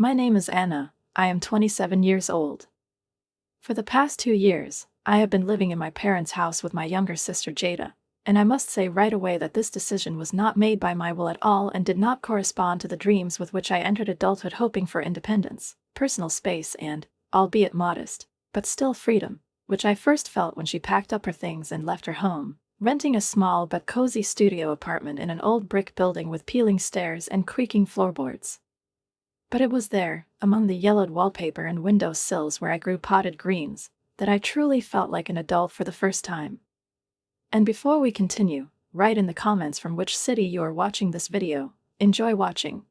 My name is Anna. I am 27 years old. For the past 2 years, I have been living in my parents' house with my younger sister Jada, and I must say right away that this decision was not made by my will at all and did not correspond to the dreams with which I entered adulthood, hoping for independence, personal space and, albeit modest, but still freedom, which I first felt when she packed up her things and left her home, renting a small but cozy studio apartment in an old brick building with peeling stairs and creaking floorboards. But it was there, among the yellowed wallpaper and window sills where I grew potted greens, that I truly felt like an adult for the first time. And before we continue, write in the comments from which city you are watching this video. Enjoy watching.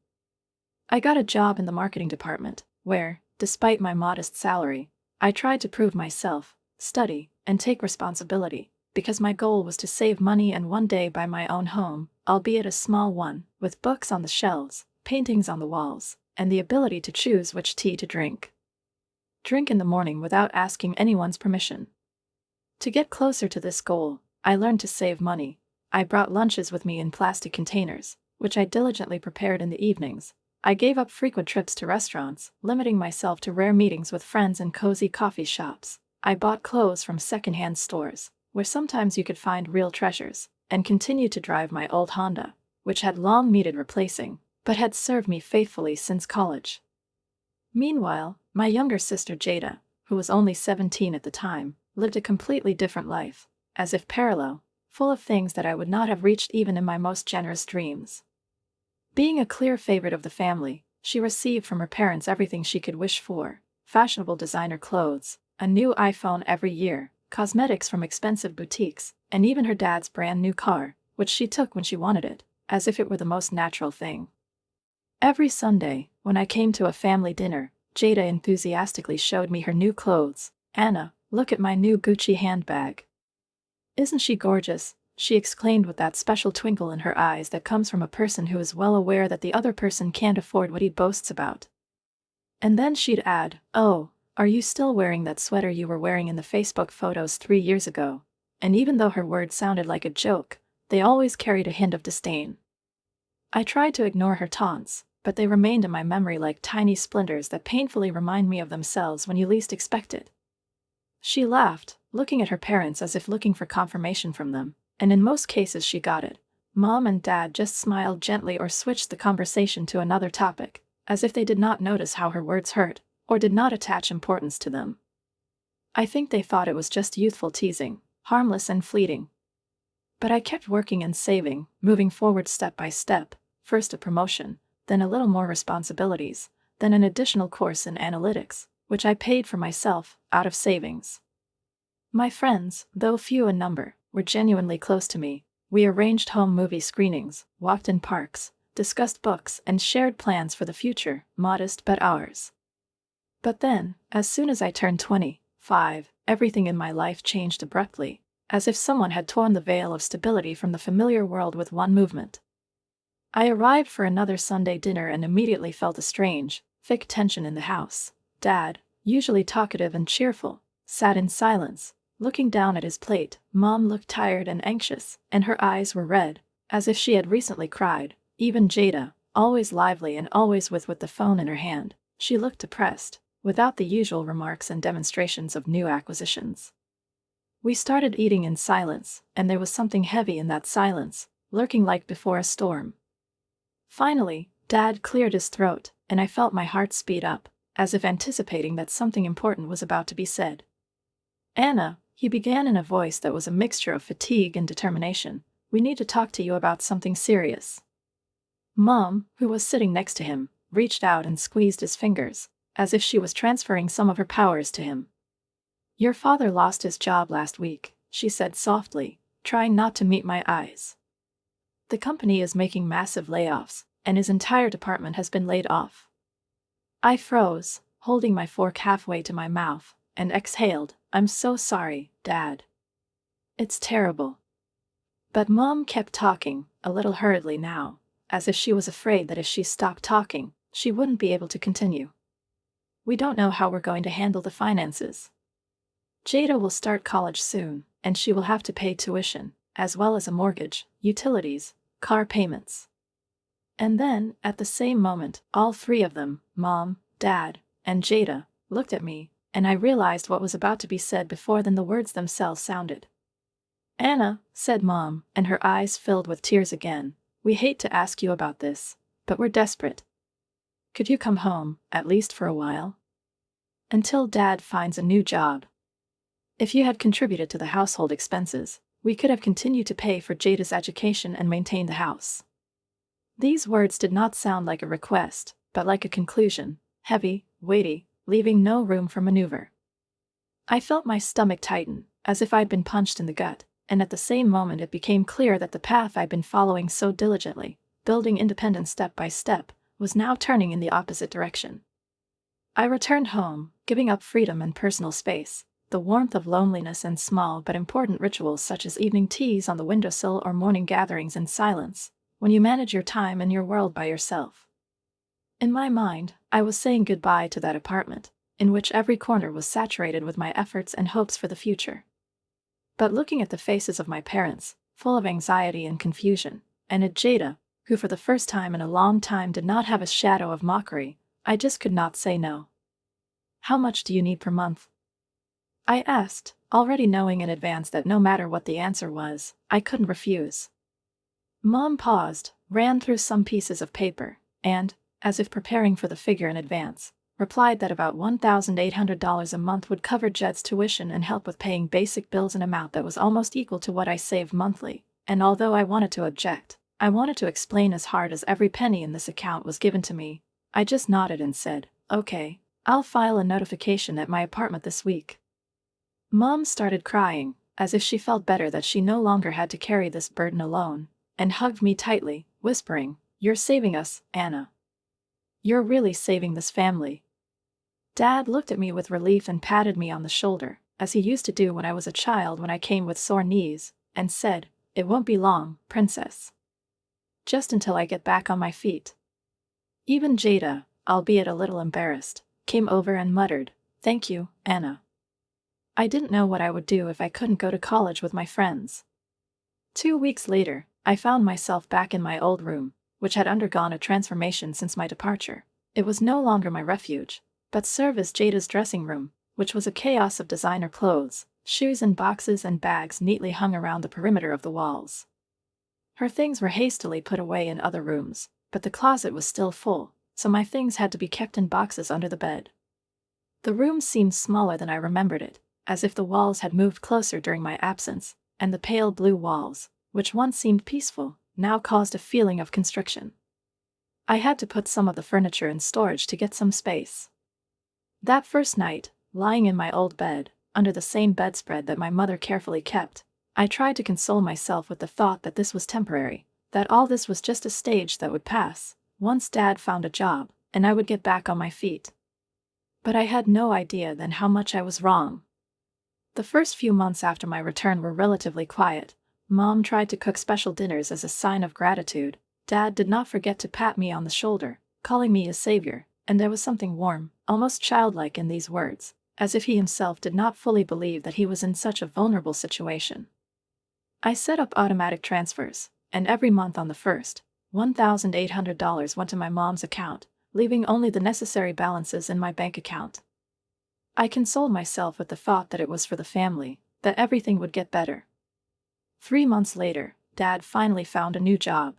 I got a job in the marketing department, where, despite my modest salary, I tried to prove myself, study, and take responsibility, because my goal was to save money and one day buy my own home, albeit a small one, with books on the shelves, paintings on the walls, and the ability to choose which tea to drink. Drink in the morning without asking anyone's permission. To get closer to this goal, I learned to save money. I brought lunches with me in plastic containers, which I diligently prepared in the evenings. I gave up frequent trips to restaurants, limiting myself to rare meetings with friends and cozy coffee shops. I bought clothes from secondhand stores, where sometimes you could find real treasures, and continued to drive my old Honda, which had long needed replacing, but had served me faithfully since college. Meanwhile, my younger sister Jada, who was only 17 at the time, lived a completely different life, as if parallel, full of things that I would not have reached even in my most generous dreams. Being a clear favorite of the family, she received from her parents everything she could wish for: fashionable designer clothes, a new iPhone every year, cosmetics from expensive boutiques, and even her dad's brand new car, which she took when she wanted it, as if it were the most natural thing. Every Sunday, when I came to a family dinner, Jada enthusiastically showed me her new clothes. "Anna, look at my new Gucci handbag. Isn't she gorgeous?" she exclaimed with that special twinkle in her eyes that comes from a person who is well aware that the other person can't afford what he boasts about. And then she'd add, "Oh, are you still wearing that sweater you were wearing in the Facebook photos 3 years ago?" And even though her words sounded like a joke, they always carried a hint of disdain. I tried to ignore her taunts, but they remained in my memory like tiny splinters that painfully remind me of themselves when you least expect it. She laughed, looking at her parents as if looking for confirmation from them, and in most cases she got it. Mom and Dad just smiled gently or switched the conversation to another topic, as if they did not notice how her words hurt, or did not attach importance to them. I think they thought it was just youthful teasing, harmless and fleeting. But I kept working and saving, moving forward step by step, first a promotion, then a little more responsibilities, then an additional course in analytics, which I paid for myself, out of savings. My friends, though few in number, were genuinely close to me. We arranged home movie screenings, walked in parks, discussed books, and shared plans for the future, modest but ours. But then, as soon as I turned 25, everything in my life changed abruptly, as if someone had torn the veil of stability from the familiar world with one movement. I arrived for another Sunday dinner and immediately felt a strange, thick tension in the house. Dad, usually talkative and cheerful, sat in silence, looking down at his plate. Mom looked tired and anxious, and her eyes were red, as if she had recently cried. Even Jada, always lively and always with the phone in her hand, she looked depressed, without the usual remarks and demonstrations of new acquisitions. We started eating in silence, and there was something heavy in that silence, lurking like before a storm. Finally, Dad cleared his throat, and I felt my heart speed up, as if anticipating that something important was about to be said. "Anna," he began in a voice that was a mixture of fatigue and determination, "we need to talk to you about something serious." Mom, who was sitting next to him, reached out and squeezed his fingers, as if she was transferring some of her powers to him. "Your father lost his job last week," she said softly, trying not to meet my eyes. "The company is making massive layoffs, and his entire department has been laid off." I froze, holding my fork halfway to my mouth, and exhaled, "I'm so sorry, Dad. It's terrible." But Mom kept talking, a little hurriedly now, as if she was afraid that if she stopped talking, she wouldn't be able to continue. "We don't know how we're going to handle the finances. Jada will start college soon, and she will have to pay tuition, as well as a mortgage, utilities, car payments. And then, at the same moment, all three of them, Mom, Dad, and Jada, looked at me, and I realized what was about to be said before then the words themselves sounded. "Anna," said Mom, and her eyes filled with tears again, "we hate to ask you about this, but we're desperate. Could you come home, at least for a while? Until Dad finds a new job. If you had contributed to the household expenses, we could have continued to pay for Jada's education and maintain the house." These words did not sound like a request, but like a conclusion, heavy, weighty, leaving no room for maneuver. I felt my stomach tighten, as if I'd been punched in the gut, and at the same moment it became clear that the path I'd been following so diligently, building independence step by step, was now turning in the opposite direction. I returned home, giving up freedom and personal space, the warmth of loneliness and small but important rituals such as evening teas on the windowsill or morning gatherings in silence, when you manage your time and your world by yourself. In my mind, I was saying goodbye to that apartment, in which every corner was saturated with my efforts and hopes for the future. But looking at the faces of my parents, full of anxiety and confusion, and at Jada, who for the first time in a long time did not have a shadow of mockery, I just could not say no. "How much do you need per month?" I asked, already knowing in advance that no matter what the answer was, I couldn't refuse. Mom paused, ran through some pieces of paper, and, as if preparing for the figure in advance, replied that about $1,800 a month would cover Jed's tuition and help with paying basic bills, an amount that was almost equal to what I saved monthly, and although I wanted to object, I wanted to explain as hard as every penny in this account was given to me, I just nodded and said, "Okay, I'll file a notification at my apartment this week." Mom started crying, as if she felt better that she no longer had to carry this burden alone, and hugged me tightly, whispering, "You're saving us, Anna. You're really saving this family." Dad looked at me with relief and patted me on the shoulder, as he used to do when I was a child when I came with sore knees, and said, "It won't be long, princess. Just until I get back on my feet." Even Jada, albeit a little embarrassed, came over and muttered, "Thank you, Anna." I didn't know what I would do if I couldn't go to college with my friends. 2 weeks later, I found myself back in my old room, which had undergone a transformation since my departure. It was no longer my refuge, but served as Jada's dressing room, which was a chaos of designer clothes, shoes and boxes and bags neatly hung around the perimeter of the walls. Her things were hastily put away in other rooms, but the closet was still full, so my things had to be kept in boxes under the bed. The room seemed smaller than I remembered it, as if the walls had moved closer during my absence, and the pale blue walls, which once seemed peaceful, now caused a feeling of constriction. I had to put some of the furniture in storage to get some space. That first night, lying in my old bed, under the same bedspread that my mother carefully kept, I tried to console myself with the thought that this was temporary, that all this was just a stage that would pass, once Dad found a job, and I would get back on my feet. But I had no idea then how much I was wrong. The first few months after my return were relatively quiet. Mom tried to cook special dinners as a sign of gratitude. Dad did not forget to pat me on the shoulder, calling me his savior, and there was something warm, almost childlike in these words, as if he himself did not fully believe that he was in such a vulnerable situation. I set up automatic transfers, and every month on the first, $1,800 went to my mom's account, leaving only the necessary balances in my bank account. I consoled myself with the thought that it was for the family, that everything would get better. 3 months later, Dad finally found a new job.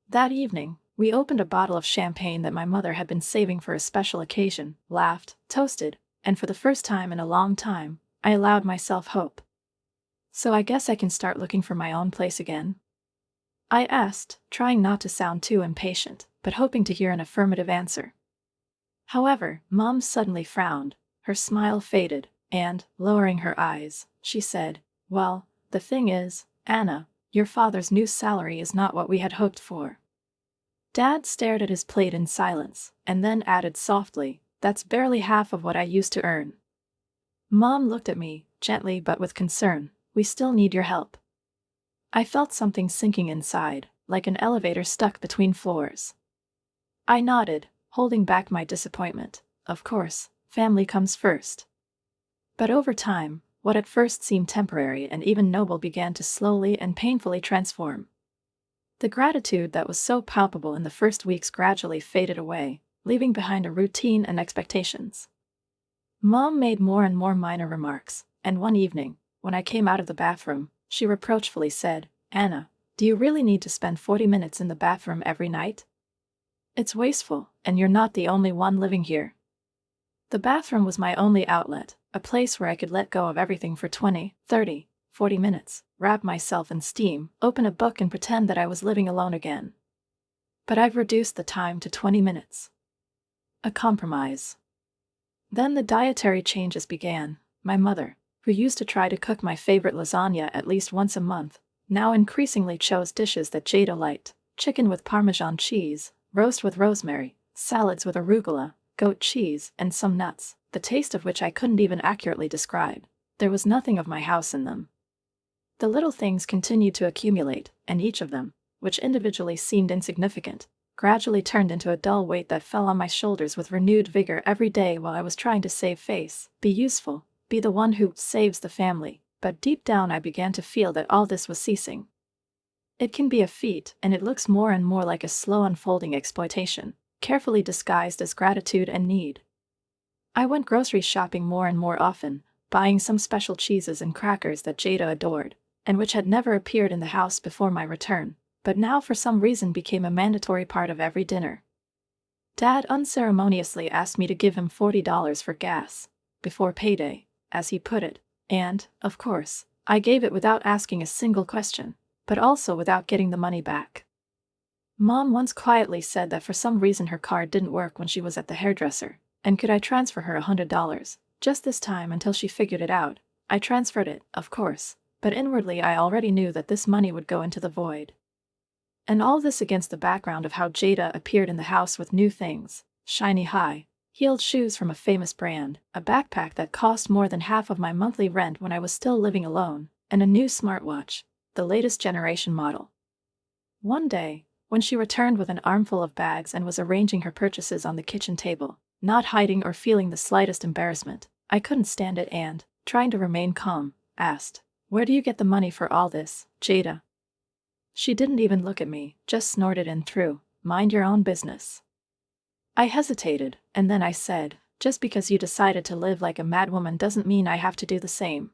That evening, we opened a bottle of champagne that my mother had been saving for a special occasion, laughed, toasted, and for the first time in a long time, I allowed myself hope. "So I guess I can start looking for my own place again?" I asked, trying not to sound too impatient, but hoping to hear an affirmative answer. However, Mom suddenly frowned, her smile faded, and, lowering her eyes, she said, "Well, the thing is, Anna, your father's new salary is not what we had hoped for." Dad stared at his plate in silence, and then added softly, "That's barely half of what I used to earn." Mom looked at me, gently but with concern, "We still need your help." I felt something sinking inside, like an elevator stuck between floors. I nodded, holding back my disappointment. Of course, family comes first. But over time, what at first seemed temporary and even noble began to slowly and painfully transform. The gratitude that was so palpable in the first weeks gradually faded away, leaving behind a routine and expectations. Mom made more and more minor remarks, and one evening, when I came out of the bathroom, she reproachfully said, "Anna, do you really need to spend 40 minutes in the bathroom every night? It's wasteful, and you're not the only one living here." The bathroom was my only outlet, a place where I could let go of everything for 20, 30, 40 minutes, wrap myself in steam, open a book and pretend that I was living alone again. But I've reduced the time to 20 minutes. A compromise. Then the dietary changes began. My mother, who used to try to cook my favorite lasagna at least once a month, now increasingly chose dishes that Jada liked: chicken with Parmesan cheese, roast with rosemary, salads with arugula, goat cheese, and some nuts, the taste of which I couldn't even accurately describe. There was nothing of my house in them. The little things continued to accumulate, and each of them, which individually seemed insignificant, gradually turned into a dull weight that fell on my shoulders with renewed vigor every day while I was trying to save face, be useful, be the one who saves the family. But deep down I began to feel that all this was ceasing. It can be a feat, and it looks more and more like a slow unfolding exploitation, carefully disguised as gratitude and need. I went grocery shopping more and more often, buying some special cheeses and crackers that Jada adored, and which had never appeared in the house before my return, but now for some reason became a mandatory part of every dinner. Dad unceremoniously asked me to give him $40 for gas, before payday, as he put it, and, of course, I gave it without asking a single question, but also without getting the money back. Mom once quietly said that for some reason her card didn't work when she was at the hairdresser, and could I transfer her $100, just this time until she figured it out. I transferred it, of course, but inwardly I already knew that this money would go into the void. And all this against the background of how Jada appeared in the house with new things: shiny high-heeled shoes from a famous brand, a backpack that cost more than half of my monthly rent when I was still living alone, and a new smartwatch, the latest generation model. One day, when she returned with an armful of bags and was arranging her purchases on the kitchen table, not hiding or feeling the slightest embarrassment, I couldn't stand it and, trying to remain calm, asked, "Where do you get the money for all this, Jada?" She didn't even look at me, just snorted and threw, "Mind your own business." I hesitated, and then I said, "Just because you decided to live like a madwoman doesn't mean I have to do the same."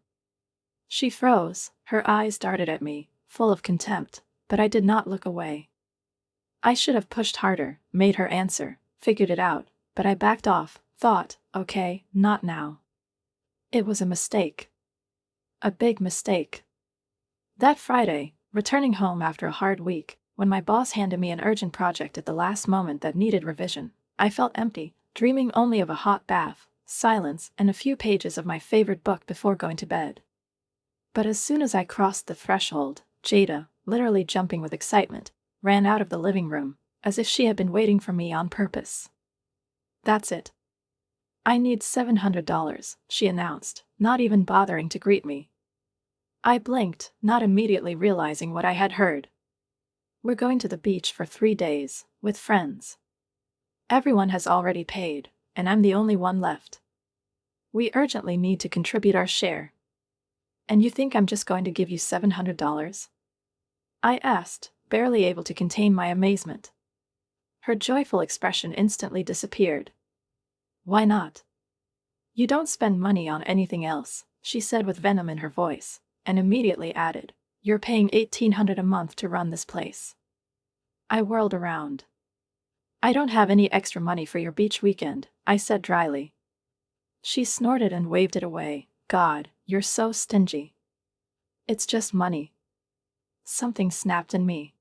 She froze, her eyes darted at me, full of contempt, but I did not look away. I should have pushed harder, made her answer, figured it out, but I backed off, thought, okay, not now. It was a mistake. A big mistake. That Friday, returning home after a hard week, when my boss handed me an urgent project at the last moment that needed revision, I felt empty, dreaming only of a hot bath, silence, and a few pages of my favorite book before going to bed. But as soon as I crossed the threshold, Jada, literally jumping with excitement, ran out of the living room, as if she had been waiting for me on purpose. "That's it. I need $700, she announced, not even bothering to greet me. I blinked, not immediately realizing what I had heard. "We're going to the beach for 3 days, with friends. Everyone has already paid, and I'm the only one left. We urgently need to contribute our share. And you think I'm just going to give you $700? I asked, barely able to contain my amazement. Her joyful expression instantly disappeared. "Why not? You don't spend money on anything else," she said with venom in her voice, and immediately added, "You're paying $1,800 a month to run this place." I whirled around. "I don't have any extra money for your beach weekend," I said dryly. She snorted and waved it away. "God, you're so stingy." "It's just money." Something snapped in me.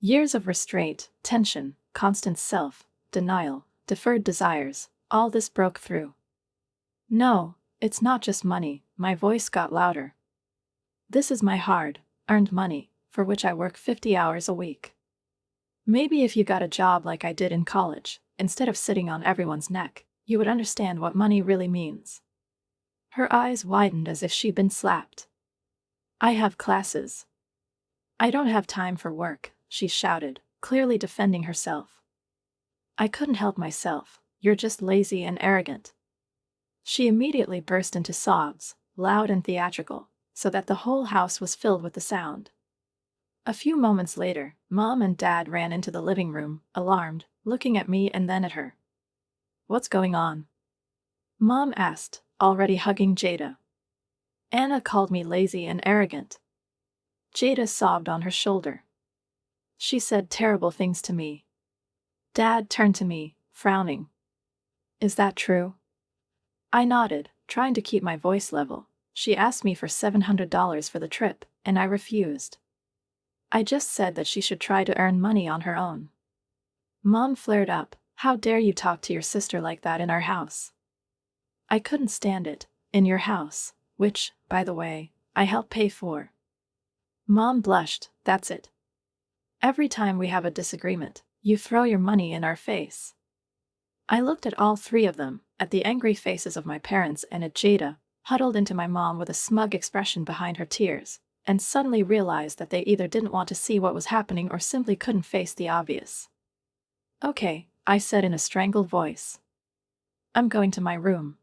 Years of restraint, tension, constant self-denial, deferred desires, all this broke through. "No, it's not just money," my voice got louder. "This is my hard-earned money, for which I work 50 hours a week. Maybe if you got a job like I did in college, instead of sitting on everyone's neck, you would understand what money really means." Her eyes widened as if she'd been slapped. "I have classes. I don't have time for work," she shouted, clearly defending herself. I couldn't help myself. "You're just lazy and arrogant." She immediately burst into sobs, loud and theatrical, so that the whole house was filled with the sound. A few moments later, Mom and Dad ran into the living room, alarmed, looking at me and then at her. "What's going on?" Mom asked, already hugging Jada. Anna called me lazy and arrogant. Jada sobbed on her shoulder. She said terrible things to me. Dad turned to me, frowning. "Is that true?" I nodded, trying to keep my voice level. She asked me for $700 for the trip, and I refused. I just said that she should try to earn money on her own. Mom flared up. "How dare you talk to your sister like that in our house?" I couldn't stand it. "In your house, which, by the way, I helped pay for." Mom blushed. "That's it. Every time we have a disagreement, you throw your money in our face." I looked at all three of them, at the angry faces of my parents and at Jada, huddled into my mom with a smug expression behind her tears, and suddenly realized that they either didn't want to see what was happening or simply couldn't face the obvious. "Okay," I said in a strangled voice. "I'm going to my room."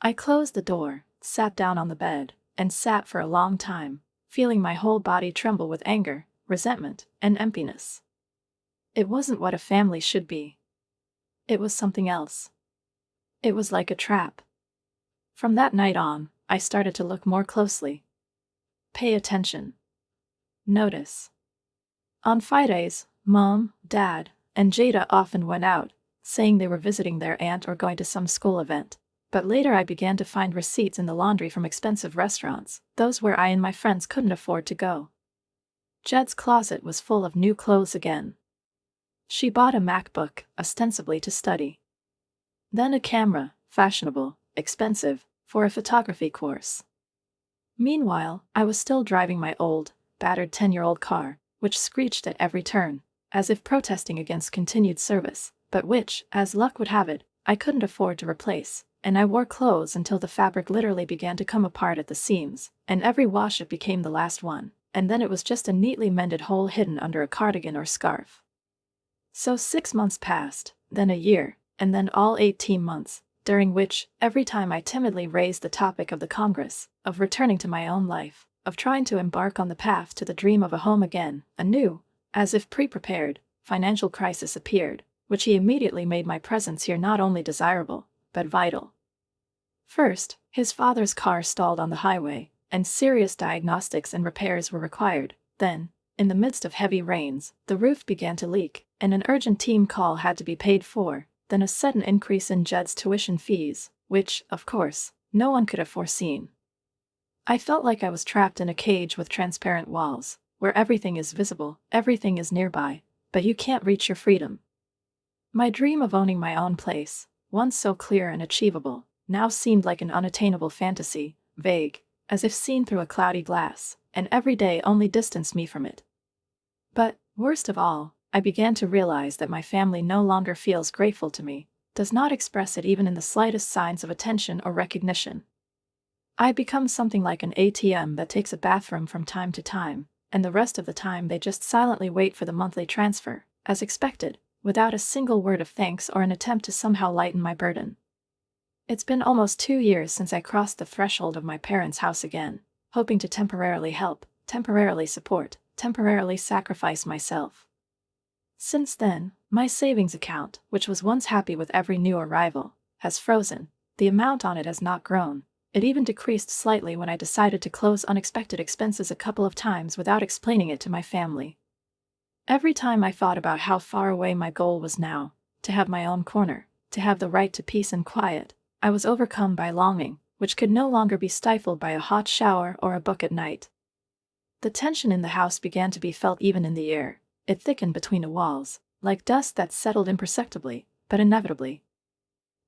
I closed the door, sat down on the bed, and sat for a long time, feeling my whole body tremble with anger, resentment, and emptiness. It wasn't what a family should be. It was something else. It was like a trap. From that night on, I started to look more closely. Pay attention. Notice. On Fridays, Mom, Dad, and Jada often went out, saying they were visiting their aunt or going to some school event. But later I began to find receipts in the laundry from expensive restaurants, those where I and my friends couldn't afford to go. Jed's closet was full of new clothes again. She bought a MacBook, ostensibly to study. Then a camera, fashionable, expensive, for a photography course. Meanwhile, I was still driving my old, battered 10-year-old car, which screeched at every turn, as if protesting against continued service, but which, as luck would have it, I couldn't afford to replace, and I wore clothes until the fabric literally began to come apart at the seams, and every wash it became the last one, and then it was just a neatly mended hole hidden under a cardigan or scarf. So 6 months passed, then a year, and then all 18 months, during which, every time I timidly raised the topic of the Congress, of returning to my own life, of trying to embark on the path to the dream of a home again, a new, as if pre-prepared, financial crisis appeared, which he immediately made my presence here not only desirable, but vital. First, his father's car stalled on the highway, and serious diagnostics and repairs were required. Then, in the midst of heavy rains, the roof began to leak, and an urgent team call had to be paid for. Then a sudden increase in Jed's tuition fees, which, of course, no one could have foreseen. I felt like I was trapped in a cage with transparent walls, where everything is visible, everything is nearby, but you can't reach your freedom. My dream of owning my own place, once so clear and achievable, now seemed like an unattainable fantasy, vague, as if seen through a cloudy glass, and every day only distanced me from it. But, worst of all, I began to realize that my family no longer feels grateful to me, does not express it even in the slightest signs of attention or recognition. I become something like an ATM that takes a bathroom from time to time, and the rest of the time they just silently wait for the monthly transfer, as expected, without a single word of thanks or an attempt to somehow lighten my burden. It's been almost 2 years since I crossed the threshold of my parents' house again, hoping to temporarily help, temporarily support, temporarily sacrifice myself. Since then, my savings account, which was once happy with every new arrival, has frozen. The amount on it has not grown. It even decreased slightly when I decided to close unexpected expenses a couple of times without explaining it to my family. Every time I thought about how far away my goal was now, to have my own corner, to have the right to peace and quiet, I was overcome by longing, which could no longer be stifled by a hot shower or a book at night. The tension in the house began to be felt even in the air. It thickened between the walls, like dust that settled imperceptibly, but inevitably.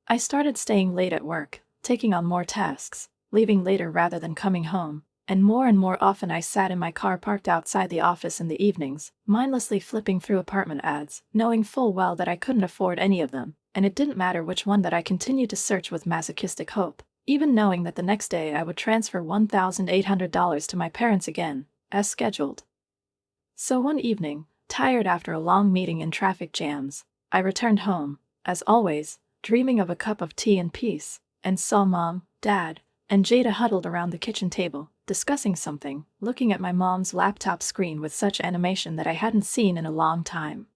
I started staying late at work, taking on more tasks, leaving later rather than coming home, and more often I sat in my car parked outside the office in the evenings, mindlessly flipping through apartment ads, knowing full well that I couldn't afford any of them, and it didn't matter which one that I continued to search with masochistic hope, even knowing that the next day I would transfer $1,800 to my parents again, as scheduled. So one evening, tired after a long meeting in traffic jams, I returned home, as always, dreaming of a cup of tea and peace, and saw Mom, Dad, and Jada huddled around the kitchen table, discussing something, looking at my mom's laptop screen with such animation that I hadn't seen in a long time.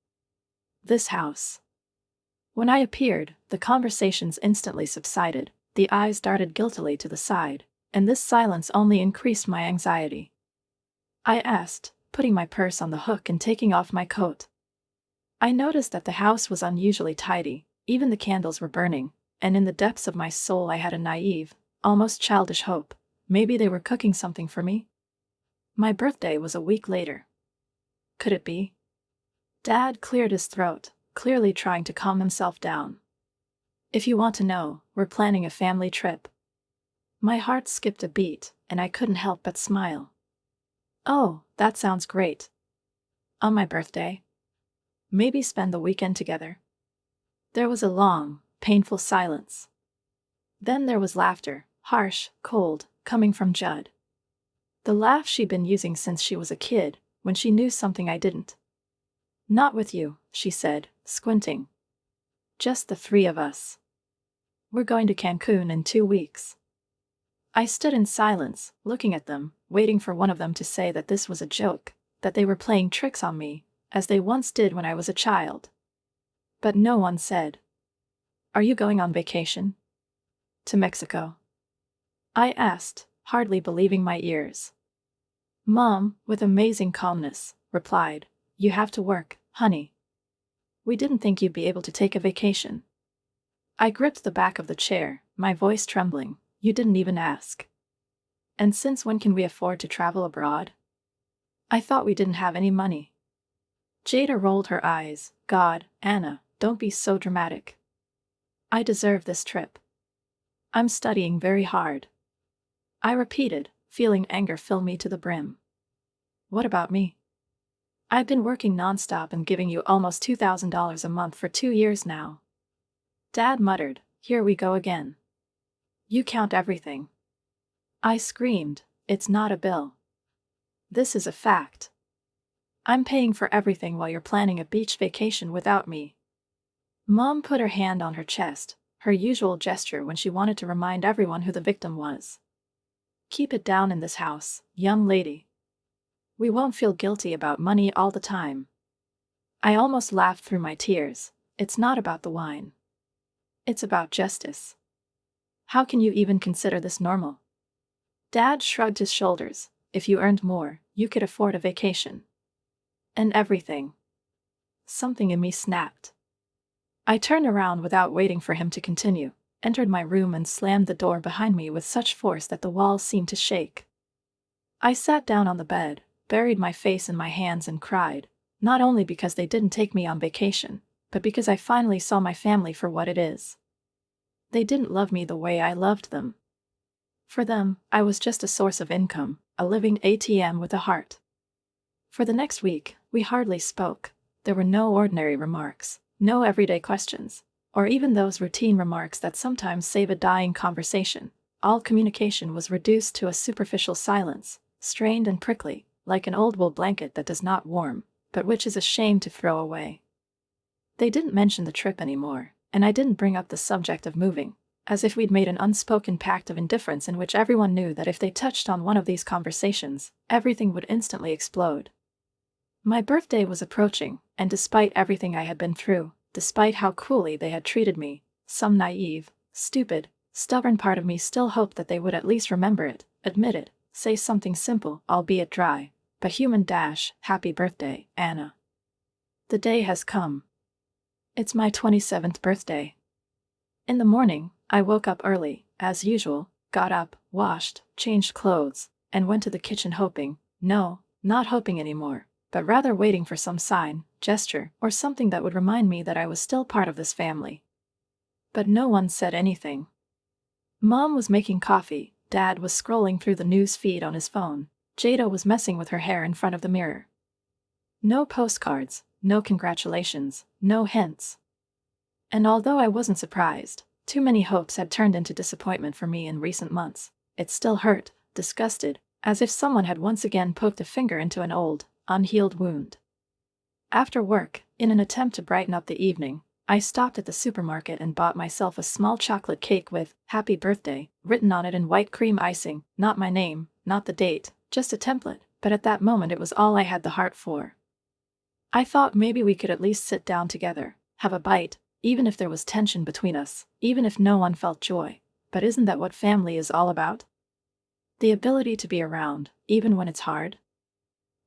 This house. When I appeared, the conversations instantly subsided, the eyes darted guiltily to the side, and this silence only increased my anxiety. I asked, putting my purse on the hook and taking off my coat. I noticed that the house was unusually tidy, even the candles were burning, and in the depths of my soul I had a naive, almost childish hope. Maybe they were cooking something for me? My birthday was a week later. Could it be? Dad cleared his throat, clearly trying to calm himself down. If you want to know, we're planning a family trip. My heart skipped a beat, and I couldn't help but smile. Oh, that sounds great. On my birthday? Maybe spend the weekend together? There was a long, painful silence. Then there was laughter, harsh, cold, coming from Judd. The laugh she'd been using since she was a kid, when she knew something I didn't. Not with you, she said, squinting. Just the three of us. We're going to Cancun in 2 weeks. I stood in silence, looking at them, waiting for one of them to say that this was a joke, that they were playing tricks on me, as they once did when I was a child. But no one said. Are you going on vacation? To Mexico? I asked, hardly believing my ears. Mom, with amazing calmness, replied, You have to work, honey. We didn't think you'd be able to take a vacation. I gripped the back of the chair, my voice trembling. You didn't even ask. And since when can we afford to travel abroad? I thought we didn't have any money. Jada rolled her eyes. God, Anna, don't be so dramatic. I deserve this trip. I'm studying very hard. I repeated, feeling anger fill me to the brim. What about me? I've been working nonstop and giving you almost $2,000 a month for 2 years now. Dad muttered, Here we go again. You count everything. I screamed, It's not a bill. This is a fact. I'm paying for everything while you're planning a beach vacation without me. Mom put her hand on her chest, her usual gesture when she wanted to remind everyone who the victim was. Keep it down in this house, young lady. We won't feel guilty about money all the time. I almost laughed through my tears. It's not about the wine. It's about justice. How can you even consider this normal? Dad shrugged his shoulders. If you earned more, you could afford a vacation. And everything. Something in me snapped. I turned around without waiting for him to continue, entered my room and slammed the door behind me with such force that the walls seemed to shake. I sat down on the bed, buried my face in my hands and cried, not only because they didn't take me on vacation, but because I finally saw my family for what it is. They didn't love me the way I loved them. For them, I was just a source of income, a living ATM with a heart. For the next week, we hardly spoke. There were no ordinary remarks, no everyday questions, or even those routine remarks that sometimes save a dying conversation. All communication was reduced to a superficial silence, strained and prickly, like an old wool blanket that does not warm, but which is a shame to throw away. They didn't mention the trip anymore, and I didn't bring up the subject of moving, as if we'd made an unspoken pact of indifference in which everyone knew that if they touched on one of these conversations, everything would instantly explode. My birthday was approaching, and despite everything I had been through, despite how cruelly they had treated me, some naive, stupid, stubborn part of me still hoped that they would at least remember it, admit it, say something simple, albeit dry, but human. Happy birthday, Anna. The day has come. It's my 27th birthday. In the morning, I woke up early, as usual, got up, washed, changed clothes, and went to the kitchen hoping, no, not hoping anymore, but rather waiting for some sign, gesture, or something that would remind me that I was still part of this family. But no one said anything. Mom was making coffee, Dad was scrolling through the news feed on his phone, Jada was messing with her hair in front of the mirror. No postcards, no congratulations, no hints. And although I wasn't surprised, too many hopes had turned into disappointment for me in recent months. It still hurt, disgusted, as if someone had once again poked a finger into an old, unhealed wound. After work, in an attempt to brighten up the evening, I stopped at the supermarket and bought myself a small chocolate cake with "Happy Birthday" written on it in white cream icing, not my name, not the date, just a template, but at that moment it was all I had the heart for. I thought maybe we could at least sit down together, have a bite, even if there was tension between us, even if no one felt joy. But isn't that what family is all about? The ability to be around, even when it's hard?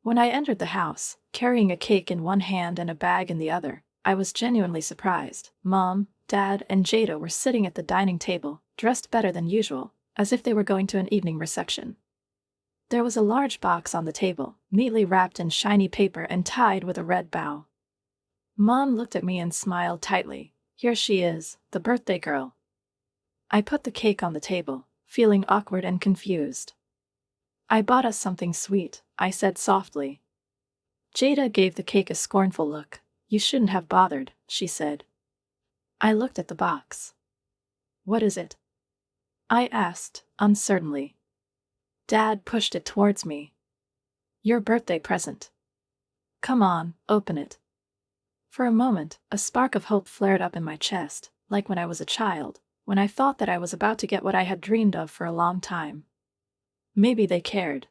When I entered the house, carrying a cake in one hand and a bag in the other, I was genuinely surprised. Mom, Dad, and Jada were sitting at the dining table, dressed better than usual, as if they were going to an evening reception. There was a large box on the table, neatly wrapped in shiny paper and tied with a red bow. Mom looked at me and smiled tightly. Here she is, the birthday girl. I put the cake on the table, feeling awkward and confused. I bought us something sweet, I said softly. Jada gave the cake a scornful look. You shouldn't have bothered, she said. I looked at the box. What is it? I asked, uncertainly. Dad pushed it towards me. Your birthday present. Come on, open it. For a moment, a spark of hope flared up in my chest, like when I was a child, when I thought that I was about to get what I had dreamed of for a long time. Maybe they cared.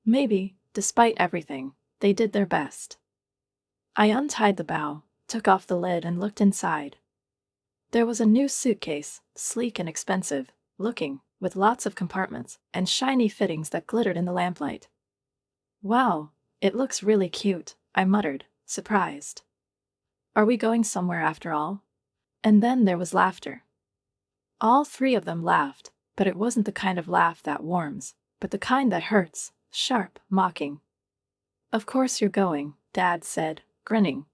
Maybe, despite everything, they did their best. I untied the bow, took off the lid and looked inside. There was a new suitcase, sleek and expensive looking, with lots of compartments and shiny fittings that glittered in the lamplight. Wow, it looks really cute, I muttered, surprised. Are we going somewhere after all? And then there was laughter. All three of them laughed, but it wasn't the kind of laugh that warms, but the kind that hurts, sharp, mocking. Of course you're going, Dad said, grinning.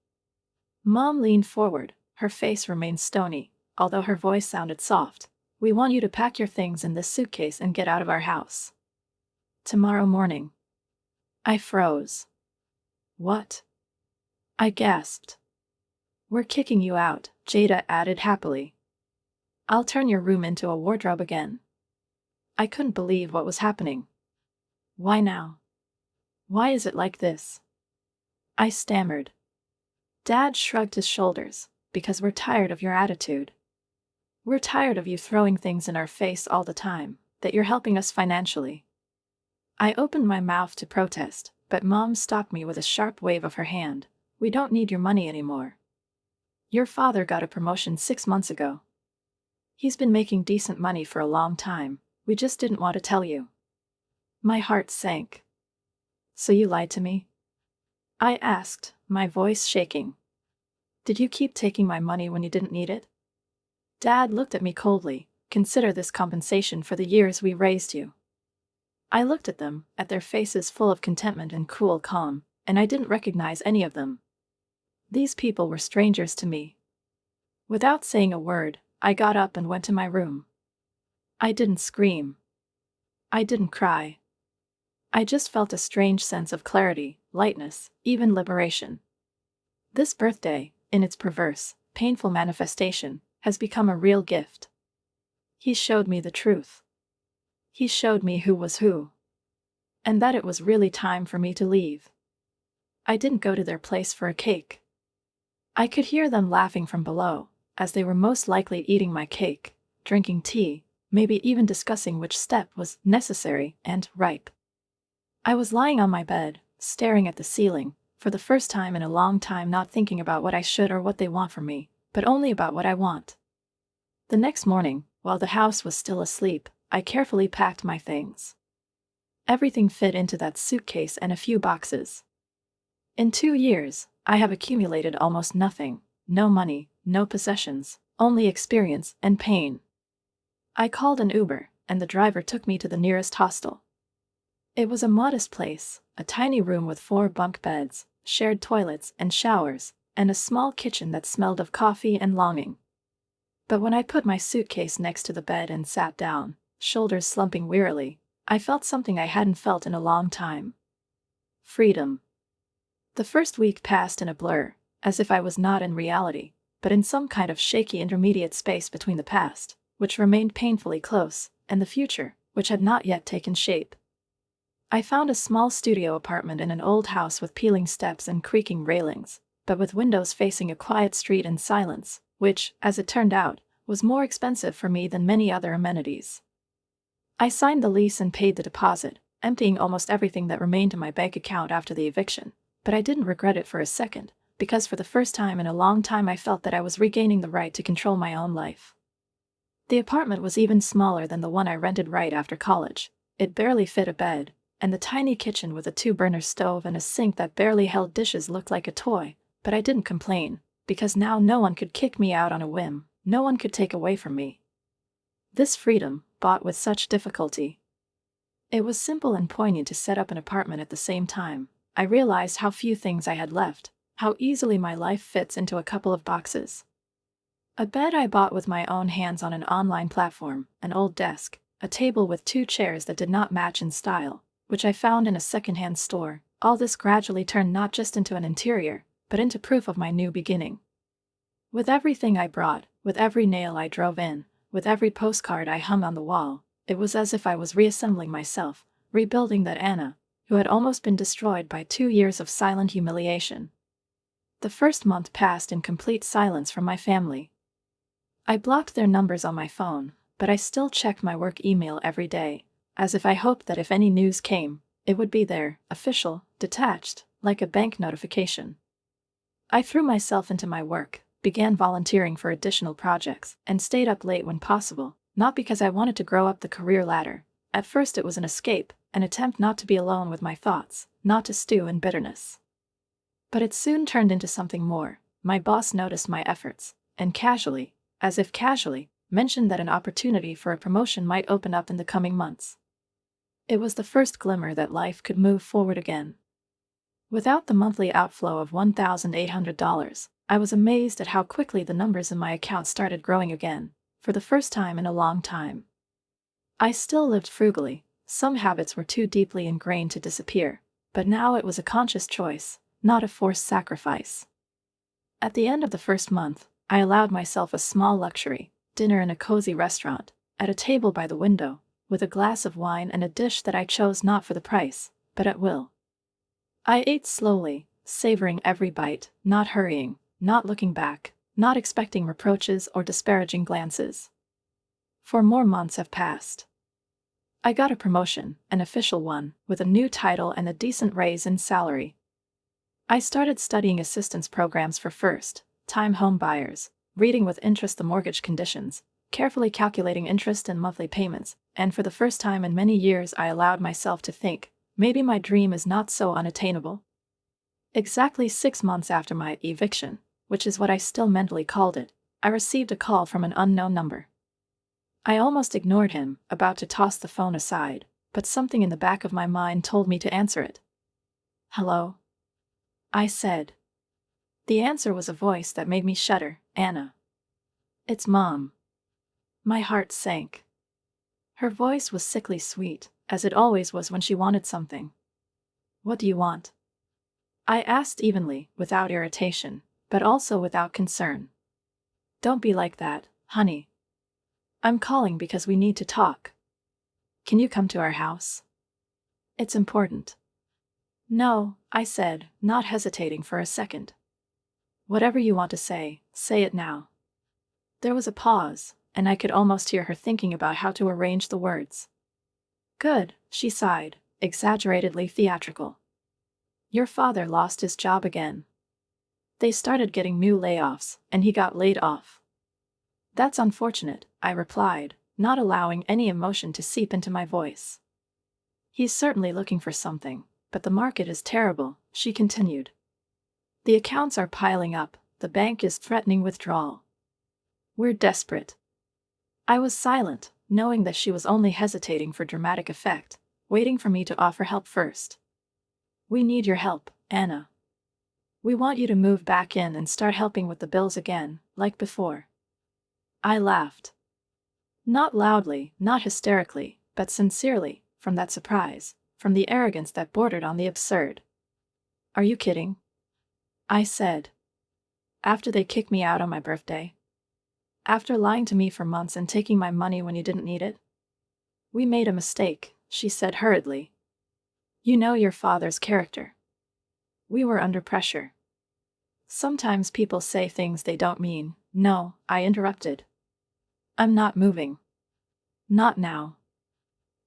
Mom leaned forward, her face remained stony, although her voice sounded soft. We want you to pack your things in this suitcase and get out of our house. Tomorrow morning. I froze. What? I gasped. We're kicking you out, Jada added happily. I'll turn your room into a wardrobe again. I couldn't believe what was happening. Why now? Why is it like this? I stammered. Dad shrugged his shoulders. Because we're tired of your attitude. We're tired of you throwing things in our face all the time, that you're helping us financially. I opened my mouth to protest, but Mom stopped me with a sharp wave of her hand. We don't need your money anymore. Your father got a promotion 6 months ago. He's been making decent money for a long time. We just didn't want to tell you. My heart sank. So you lied to me? I asked, my voice shaking. Did you keep taking my money when you didn't need it? Dad looked at me coldly. Consider this compensation for the years we raised you. I looked at them, at their faces full of contentment and cool calm, and I didn't recognize any of them. These people were strangers to me. Without saying a word, I got up and went to my room. I didn't scream. I didn't cry. I just felt a strange sense of clarity, lightness, even liberation. This birthday, in its perverse, painful manifestation, has become a real gift. He showed me the truth. He showed me who was who. And that it was really time for me to leave. I didn't go to their place for a cake. I could hear them laughing from below, as they were most likely eating my cake, drinking tea, maybe even discussing which step was necessary and ripe. I was lying on my bed, staring at the ceiling, for the first time in a long time, not thinking about what I should or what they want from me, but only about what I want. The next morning, while the house was still asleep, I carefully packed my things. Everything fit into that suitcase and a few boxes. In 2 years, I have accumulated almost nothing, no money, no possessions, only experience and pain. I called an Uber, and the driver took me to the nearest hostel. It was a modest place, a tiny room with 4 bunk beds, shared toilets and showers, and a small kitchen that smelled of coffee and longing. But when I put my suitcase next to the bed and sat down, shoulders slumping wearily, I felt something I hadn't felt in a long time. Freedom. The first week passed in a blur, as if I was not in reality, but in some kind of shaky intermediate space between the past, which remained painfully close, and the future, which had not yet taken shape. I found a small studio apartment in an old house with peeling steps and creaking railings, but with windows facing a quiet street and silence, which, as it turned out, was more expensive for me than many other amenities. I signed the lease and paid the deposit, emptying almost everything that remained in my bank account after the eviction, but I didn't regret it for a second, because for the first time in a long time I felt that I was regaining the right to control my own life. The apartment was even smaller than the one I rented right after college. It barely fit a bed, and the tiny kitchen with a 2-burner stove and a sink that barely held dishes looked like a toy, but I didn't complain, because now no one could kick me out on a whim, no one could take away from me this freedom, bought with such difficulty. It was simple and poignant to set up an apartment at the same time. I realized how few things I had left, how easily my life fits into a couple of boxes. A bed I bought with my own hands on an online platform, an old desk, a table with 2 chairs that did not match in style, which I found in a secondhand store. All this gradually turned not just into an interior, but into proof of my new beginning. With everything I brought, with every nail I drove in, with every postcard I hung on the wall, it was as if I was reassembling myself, rebuilding that Anna, who had almost been destroyed by 2 years of silent humiliation. The first month passed in complete silence from my family. I blocked their numbers on my phone, but I still checked my work email every day, as if I hoped that if any news came, it would be there, official, detached, like a bank notification. I threw myself into my work, began volunteering for additional projects, and stayed up late when possible, not because I wanted to grow up the career ladder. At first it was an escape, an attempt not to be alone with my thoughts, not to stew in bitterness. But it soon turned into something more. My boss noticed my efforts, and casually, as if casually, mentioned that an opportunity for a promotion might open up in the coming months. It was the first glimmer that life could move forward again. Without the monthly outflow of $1,800, I was amazed at how quickly the numbers in my account started growing again, for the first time in a long time. I still lived frugally, some habits were too deeply ingrained to disappear, but now it was a conscious choice, not a forced sacrifice. At the end of the first month, I allowed myself a small luxury, dinner in a cozy restaurant, at a table by the window, with a glass of wine and a dish that I chose not for the price, but at will. I ate slowly, savoring every bite, not hurrying, not looking back, not expecting reproaches or disparaging glances. 4 more months have passed. I got a promotion, an official one, with a new title and a decent raise in salary. I started studying assistance programs for first-time home buyers, reading with interest the mortgage conditions, carefully calculating interest and monthly payments, and for the first time in many years I allowed myself to think, maybe my dream is not so unattainable. Exactly 6 months after my eviction, which is what I still mentally called it, I received a call from an unknown number. I almost ignored him, about to toss the phone aside, but something in the back of my mind told me to answer it. "Hello?" I said. The answer was a voice that made me shudder. "Anna." "It's Mom." My heart sank. Her voice was sickly sweet, as it always was when she wanted something. "What do you want?" I asked evenly, without irritation, but also without concern. "Don't be like that, honey. I'm calling because we need to talk. Can you come to our house? It's important." "No," I said, not hesitating for a second. "Whatever you want to say it now." There was a pause, and I could almost hear her thinking about how to arrange the words. "Good," she sighed, exaggeratedly theatrical. "Your father lost his job again. They started getting new layoffs, and he got laid off." "That's unfortunate," I replied, not allowing any emotion to seep into my voice. "He's certainly looking for something, but the market is terrible," she continued. "The accounts are piling up, the bank is threatening withdrawal. We're desperate." I was silent, knowing that she was only hesitating for dramatic effect, waiting for me to offer help first. "We need your help, Anna. We want you to move back in and start helping with the bills again, like before." I laughed. Not loudly, not hysterically, but sincerely, from that surprise, from the arrogance that bordered on the absurd. "Are you kidding?" I said. "After they kicked me out on my birthday? After lying to me for months and taking my money when you didn't need it?" "We made a mistake," she said hurriedly. "You know your father's character. We were under pressure. Sometimes people say things they don't mean. No, I interrupted. I'm not moving. Not now.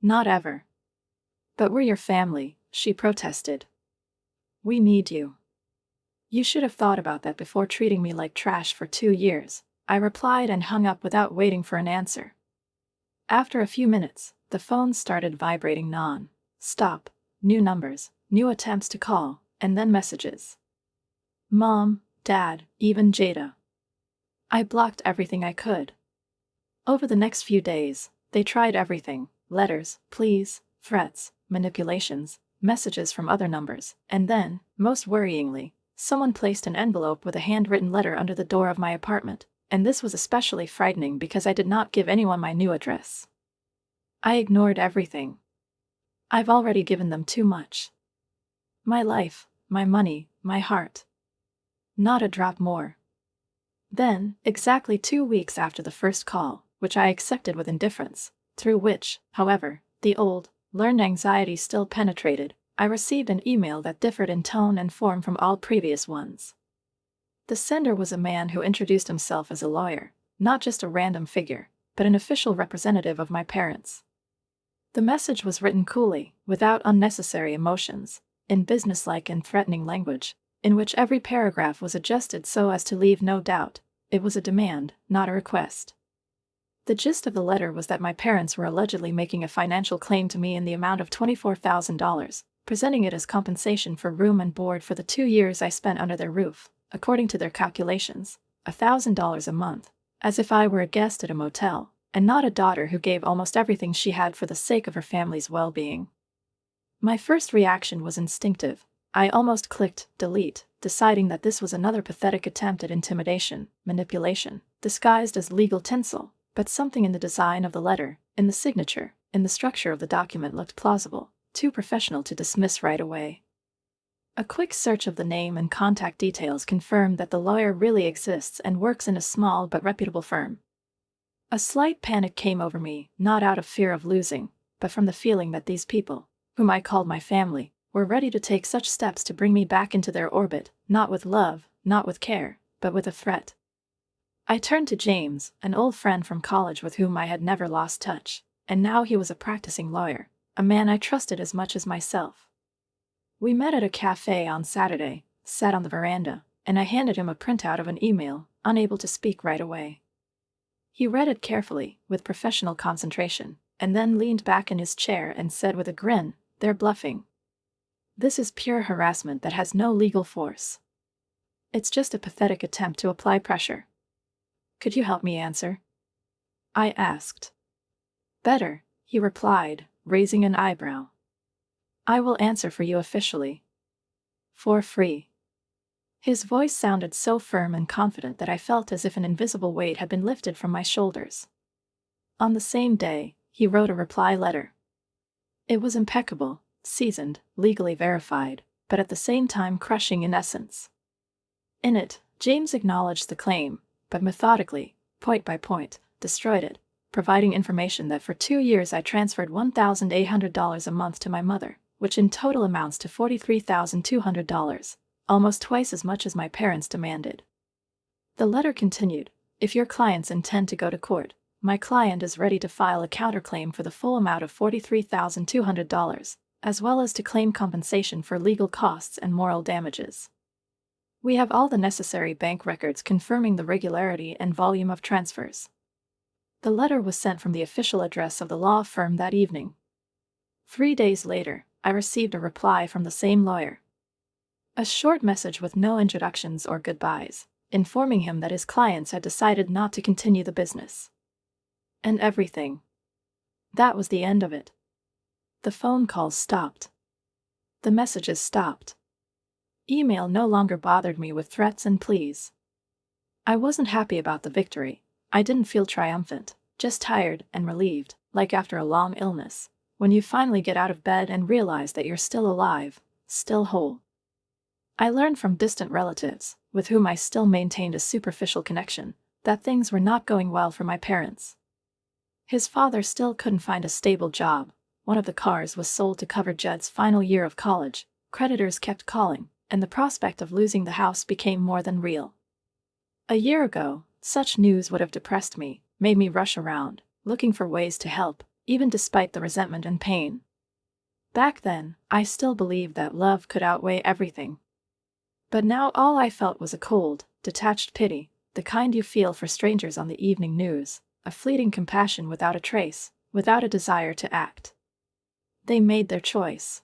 Not ever. But we're your family, she protested. We need you. You should have thought about that before treating me like trash for 2 years, I replied and hung up without waiting for an answer. After a few minutes, the phone started vibrating non-stop. New numbers, new attempts to call, and then messages. Mom, Dad, even Jada. I blocked everything I could. Over the next few days, they tried everything: letters, pleas, threats, manipulations, messages from other numbers, and then, most worryingly, someone placed an envelope with a handwritten letter under the door of my apartment, and this was especially frightening because I did not give anyone my new address. I ignored everything. I've already given them too much. My life, my money, my heart. Not a drop more. Then, exactly 2 weeks after the first call, which I accepted with indifference, through which, however, the old, learned anxiety still penetrated, I received an email that differed in tone and form from all previous ones. The sender was a man who introduced himself as a lawyer, not just a random figure, but an official representative of my parents. The message was written coolly, without unnecessary emotions, in businesslike and threatening language, in which every paragraph was adjusted so as to leave no doubt. It was a demand, not a request. The gist of the letter was that my parents were allegedly making a financial claim to me in the amount of $24,000, presenting it as compensation for room and board for the 2 years I spent under their roof, according to their calculations, $1,000 a month, as if I were a guest at a motel, and not a daughter who gave almost everything she had for the sake of her family's well-being. My first reaction was instinctive. I almost clicked delete, deciding that this was another pathetic attempt at intimidation, manipulation, disguised as legal tinsel, but something in the design of the letter, in the signature, in the structure of the document looked plausible, too professional to dismiss right away. A quick search of the name and contact details confirmed that the lawyer really exists and works in a small but reputable firm. A slight panic came over me, not out of fear of losing, but from the feeling that these people, whom I called my family, were ready to take such steps to bring me back into their orbit, not with love, not with care, but with a threat. I turned to James, an old friend from college with whom I had never lost touch, and now he was a practicing lawyer, a man I trusted as much as myself. We met at a cafe on Saturday, sat on the veranda, and I handed him a printout of an email, unable to speak right away. He read it carefully, with professional concentration, and then leaned back in his chair and said with a grin, "They're bluffing. This is pure harassment that has no legal force. It's just a pathetic attempt to apply pressure." "Could you help me answer?" I asked. "Better," he replied, raising an eyebrow. "I will answer for you officially. For free." His voice sounded so firm and confident that I felt as if an invisible weight had been lifted from my shoulders. On the same day, he wrote a reply letter. It was impeccable, seasoned, legally verified, but at the same time crushing in essence. In it, James acknowledged the claim, but methodically, point by point, destroyed it, providing information that for 2 years I transferred $1,800 a month to my mother, which in total amounts to $43,200. Almost twice as much as my parents demanded. The letter continued, "If your clients intend to go to court, my client is ready to file a counterclaim for the full amount of $43,200, as well as to claim compensation for legal costs and moral damages. We have all the necessary bank records confirming the regularity and volume of transfers." The letter was sent from the official address of the law firm that evening. 3 days later, I received a reply from the same lawyer. A short message with no introductions or goodbyes, informing him that his clients had decided not to continue the business. And everything. That was the end of it. The phone calls stopped. The messages stopped. Email no longer bothered me with threats and pleas. I wasn't happy about the victory. I didn't feel triumphant, just tired and relieved, like after a long illness, when you finally get out of bed and realize that you're still alive, still whole. I learned from distant relatives, with whom I still maintained a superficial connection, that things were not going well for my parents. His father still couldn't find a stable job. One of the cars was sold to cover Judd's final year of college. Creditors kept calling, and the prospect of losing the house became more than real. A year ago, such news would have depressed me, made me rush around, looking for ways to help, even despite the resentment and pain. Back then, I still believed that love could outweigh everything. But now all I felt was a cold, detached pity, the kind you feel for strangers on the evening news, a fleeting compassion without a trace, without a desire to act. They made their choice.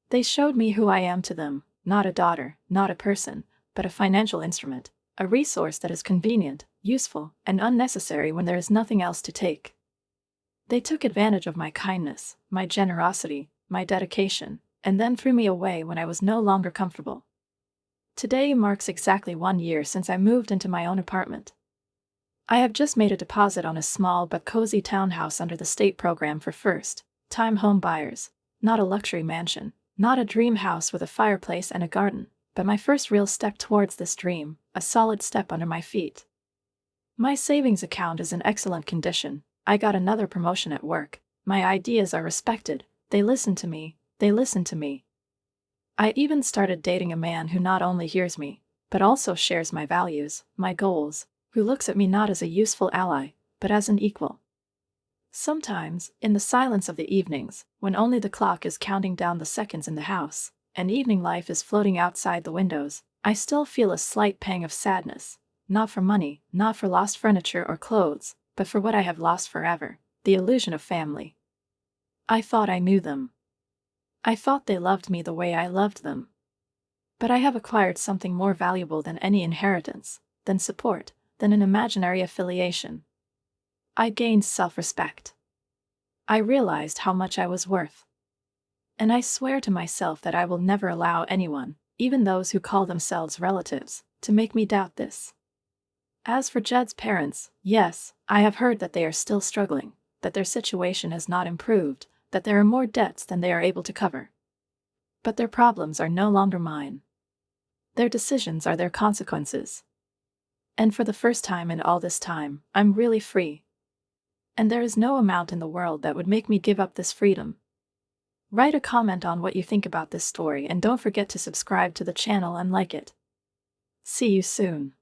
They showed me who I am to them, not a daughter, not a person, but a financial instrument, a resource that is convenient, useful, and unnecessary when there is nothing else to take. They took advantage of my kindness, my generosity, my dedication, and then threw me away when I was no longer comfortable. Today marks exactly 1 year since I moved into my own apartment. I have just made a deposit on a small but cozy townhouse under the state program for first-time home buyers, not a luxury mansion, not a dream house with a fireplace and a garden, but my first real step towards this dream, a solid step under my feet. My savings account is in excellent condition. I got another promotion at work. My ideas are respected. They listen to me. I even started dating a man who not only hears me, but also shares my values, my goals, who looks at me not as a useful ally, but as an equal. Sometimes, in the silence of the evenings, when only the clock is counting down the seconds in the house, and evening life is floating outside the windows, I still feel a slight pang of sadness, not for money, not for lost furniture or clothes, but for what I have lost forever, the illusion of family. I thought I knew them. I thought they loved me the way I loved them. But I have acquired something more valuable than any inheritance, than support, than an imaginary affiliation. I gained self-respect. I realized how much I was worth. And I swear to myself that I will never allow anyone, even those who call themselves relatives, to make me doubt this. As for Jed's parents, yes, I have heard that they are still struggling, that their situation has not improved, that there are more debts than they are able to cover. But their problems are no longer mine. Their decisions are their consequences. And for the first time in all this time, I'm really free. And there is no amount in the world that would make me give up this freedom. Write a comment on what you think about this story and don't forget to subscribe to the channel and like it. See you soon.